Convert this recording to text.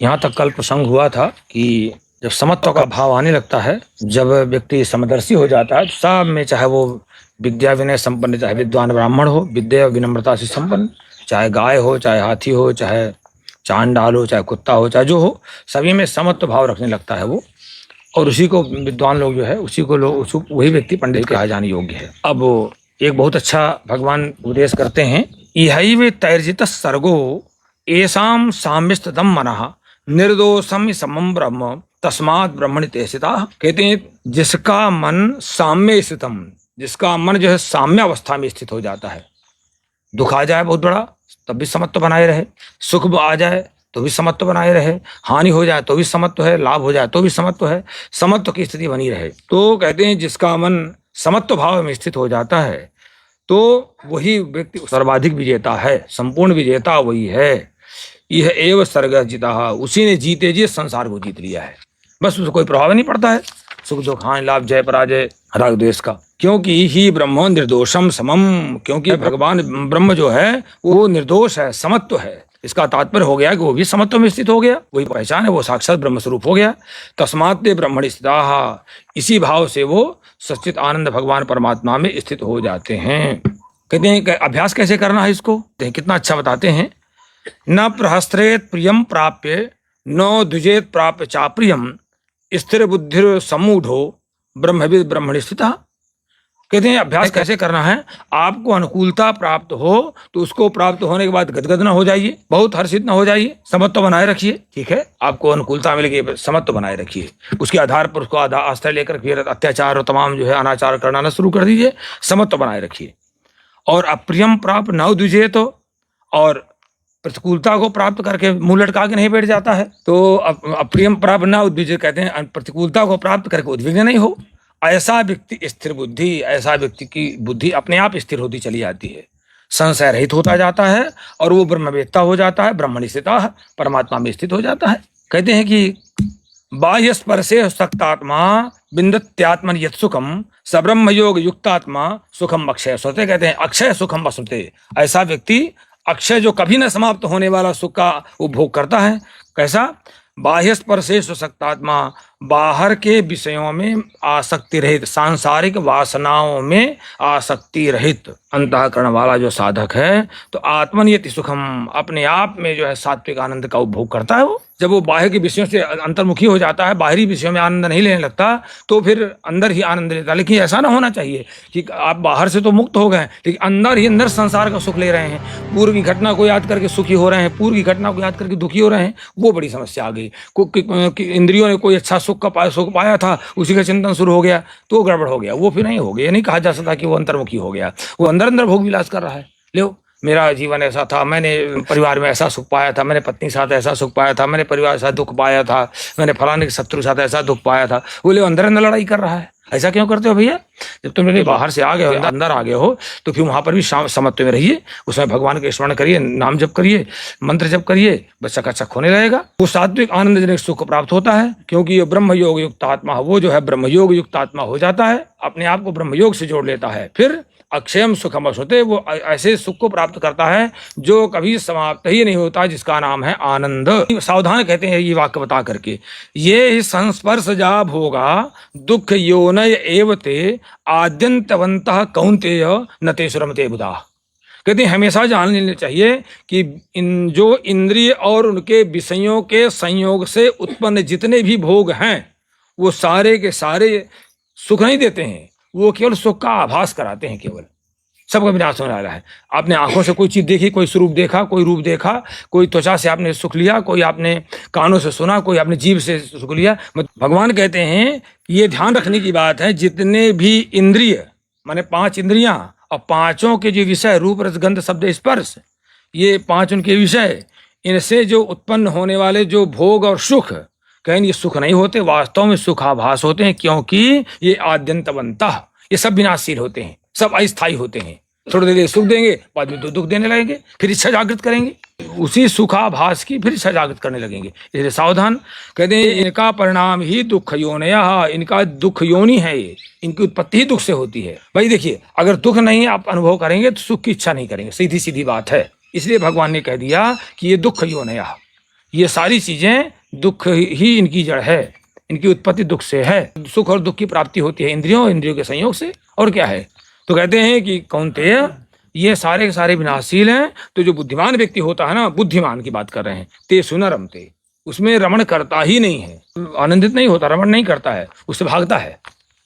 यहाँ तक कल प्रसंग हुआ था कि जब समत्व का भाव आने लगता है, जब व्यक्ति समदर्शी हो जाता है, तो सब में चाहे वो विद्या विनय संपन्न, चाहे विद्वान ब्राह्मण हो, विद्या विनम्रता से संपन्न, चाहे गाय हो, चाहे हाथी हो, चाहे चांडाल हो, चाहे कुत्ता हो, चाहे जो हो, सभी में समत्व भाव रखने लगता है वो। और उसी को विद्वान लोग जो है, उसी को लोग, वही व्यक्ति पंडित कहा जाने योग्य है। अब एक बहुत अच्छा भगवान उपदेश करते हैं, इहैव तैर्जित सर्गो येषां साम्यस्तम मनः निर्दोषम समम ब्रह्म तस्मात् ब्रह्मणि ते स्थिताः। कहते हैं जिसका मन साम्य स्थितम, जिसका मन जो है साम्य अवस्था में स्थित हो जाता है, दुख आ जाए बहुत बड़ा तब भी समत्व बनाए रहे, सुख आ जाए तो भी समत्व बनाए रहे, हानि हो जाए तो भी समत्व है, लाभ हो जाए तो भी समत्व है, समत्व की स्थिति बनी रहे। तो कहते हैं जिसका मन समत्व भाव में स्थित हो जाता है तो वही व्यक्ति सर्वाधिक विजेता है, संपूर्ण विजेता वही है। यह एव सर्ग जिता, उसी ने जीते जी संसार को जीत लिया है, बस उसको कोई प्रभाव नहीं पड़ता है सुख दुख हानि लाभ जय पराजय राग द्वेष का। क्योंकि ही ब्रह्म निर्दोषम समम, क्योंकि भगवान ब्रह्म जो है वो निर्दोष है, समत्व है। इसका तात्पर्य हो गया कि वो भी समत्व में स्थित हो गया, वही पहचान है, वो साक्षात ब्रह्म स्वरूप हो गया। तस्मात् ते ब्रह्मणि स्थिताः, इसी भाव से वो सच्चित आनंद भगवान परमात्मा में स्थित हो जाते हैं। कहते हैं अभ्यास कैसे करना है इसको, कितना अच्छा बताते हैं। न प्रहस्त्रेत प्रियम प्राप्य न द्विजेत प्राप्य चाप्रियम स्थिर बुद्धिर समूढ़ो ब्रह्मविद ब्रह्मणि स्थितः। कहते हैं अभ्यास कैसे करना है, आपको अनुकूलता प्राप्त हो तो उसको प्राप्त होने के बाद गदगद न हो जाइए, बहुत हर्षित न हो जाइए, समत्व बनाए रखिए। ठीक है, आपको अनुकूलता मिल गई, समत्व बनाए रखिए, उसके आधार पर उसको आश्रय लेकर फिर अत्याचार और तमाम जो है अनाचार करना न शुरू कर दीजिए, समत्व बनाए रखिए। और अप्रियम प्राप्त न द्विजेत तो, और प्रतिकूलता को प्राप्त करके मुंह लटका के नहीं बैठ जाता है। तो अप्रियम प्राप्त न उद्विग्न, कहते हैं प्रतिकूलता को प्राप्त करके उद्विग्न नहीं हो। ऐसा व्यक्ति स्थिर बुद्धि, ऐसा व्यक्ति की बुद्धि अपने आप स्थिर होती चली जाती है, संशय रहित होता जाता है और वो ब्रह्मवेत्ता हो जाता है, ब्रह्मणि स्थितः, परमात्मा में स्थित हो जाता है। कहते हैं कि बाह्य स्पर्शे सक्तात्मा बिंदत्यात्मन यत् सुखम स ब्रह्म योग युक्तात्मा सुखम अक्षय स्वते। कहते हैं अक्षय सुखम वसुते, ऐसा व्यक्ति अक्षय जो कभी न समाप्त होने वाला सुख का उपभोग करता है। कैसा, बाह्य स्पर्शे सक्तात्मा, बाहर के विषयों में आसक्ति रहित, सांसारिक वासनाओं में आसक्ति रहित अंतःकरण वाला जो साधक है, तो आत्मनियति सुखम, अपने आप में जो है सात्विक आनंद का उपभोग करता है। वो जब वो बाहर के विषयों से अंतर्मुखी हो जाता है, बाहरी विषयों में आनंद नहीं लेने लगता, तो फिर अंदर ही आनंद लेता है। लेकिन ऐसा ना होना चाहिए कि आप बाहर से तो मुक्त हो गए लेकिन अंदर ही अंदर संसार का सुख ले रहे हैं, पूर्व की घटना को याद करके सुखी हो रहे हैं, पूर्व की घटना को याद करके दुखी हो रहे हैं, वो बड़ी समस्या आ गई। इंद्रियों ने कोई अच्छा सुख पाया था, उसी का चिंतन शुरू हो गया तो गड़बड़ हो गया, वो फिर नहीं हो गया। नहीं कहा जा सकता कि वो अंतर्मुखी हो गया, वो अंदर अंदर भोग विलास कर रहा है। लो, मेरा जीवन ऐसा था, मैंने परिवार में ऐसा सुख पाया था, मैंने पत्नी के साथ ऐसा सुख पाया था, मैंने परिवार के साथ दुख पाया था, मैंने फलाने के शत्रु के साथ ऐसा दुख पाया था, वो ले अंदर अंदर लड़ाई कर रहा है। ऐसा क्यों करते हो भैया? जब तुम बाहर से आ गए हो, अंदर आ गए हो, तो फिर वहां पर भी समत्व में रहिए, उसमें भगवान के स्मरण करिए, नाम जप करिए, मंत्र जप करिए, बस चकाचक होने लगेगा। वो सात्विक आनंद जनक सुख प्राप्त होता है, क्योंकि ये ब्रह्म योग युक्त आत्मा, वो जो है ब्रह्म योग युक्त आत्मा हो जाता है, अपने आप को ब्रह्म योग से जोड़ लेता है। फिर अक्षयम सुखम वसुते, वो ऐसे सुख को प्राप्त करता है जो कभी समाप्त ही नहीं होता, जिसका नाम है आनंद। सावधान कहते हैं ये वाक्य बता करके, ये संस्पर्श जा भोगा दुख योनय एवते आद्यंतवंतः कौन्तेय न ते सुरमते बुधा। कहते हैं हमेशा जान लेना चाहिए कि जो इंद्रिय और उनके विषयों के संयोग से उत्पन्न जितने भी भोग हैं, वो सारे के सारे सुख नहीं देते हैं, वो केवल सुख का आभास कराते हैं, केवल सबका विनाश होने वाला है। आपने आंखों से कोई चीज देखी, कोई स्वरूप देखा, कोई रूप देखा, कोई त्वचा से आपने सुख लिया, कोई आपने कानों से सुना, कोई आपने जीभ से सुख लिया। भगवान कहते हैं ये ध्यान रखने की बात है, जितने भी इंद्रिय माने 5 इंद्रियां और पांचों के जो विषय रूप रस गंध शब्द स्पर्श, ये 5 उनके विषय, इनसे जो उत्पन्न होने वाले जो भोग और सुख, कहीं ये सुख नहीं होते, वास्तव में सुखाभास होते हैं, क्योंकि ये आद्यंतवंतः, ये सब विनाशशील होते हैं, सब अस्थायी होते हैं। थोड़ी देर सुख देंगे, बाद में दुख देने लगेंगे, फिर इच्छा जागृत करेंगे, उसी सुखाभास की फिर इच्छा जागृत करने लगेंगे। इसलिए सावधान। कहते हैं इनका परिणाम ही दुख योनिया, इनका दुख योनि है, ये इनकी उत्पत्ति ही दुख से होती है। भाई देखिए, अगर दुख नहीं आप अनुभव करेंगे तो सुख की इच्छा नहीं करेंगे, सीधी सीधी बात है। इसलिए भगवान ने कह दिया कि ये दुख योनिया, ये सारी चीजें दुख ही इनकी जड़ है, इनकी उत्पत्ति दुख से है। सुख और दुख की प्राप्ति होती है इंद्रियों के संयोग से, और क्या है। तो कहते हैं कि कौन्तेय ये सारे के सारे विनाशशील हैं। तो जो बुद्धिमान व्यक्ति होता है ना, बुद्धिमान की बात कर रहे हैं, ते सुन रमते, उसमें रमण करता ही नहीं है, आनंदित नहीं होता, रमण नहीं करता है, उससे भागता है।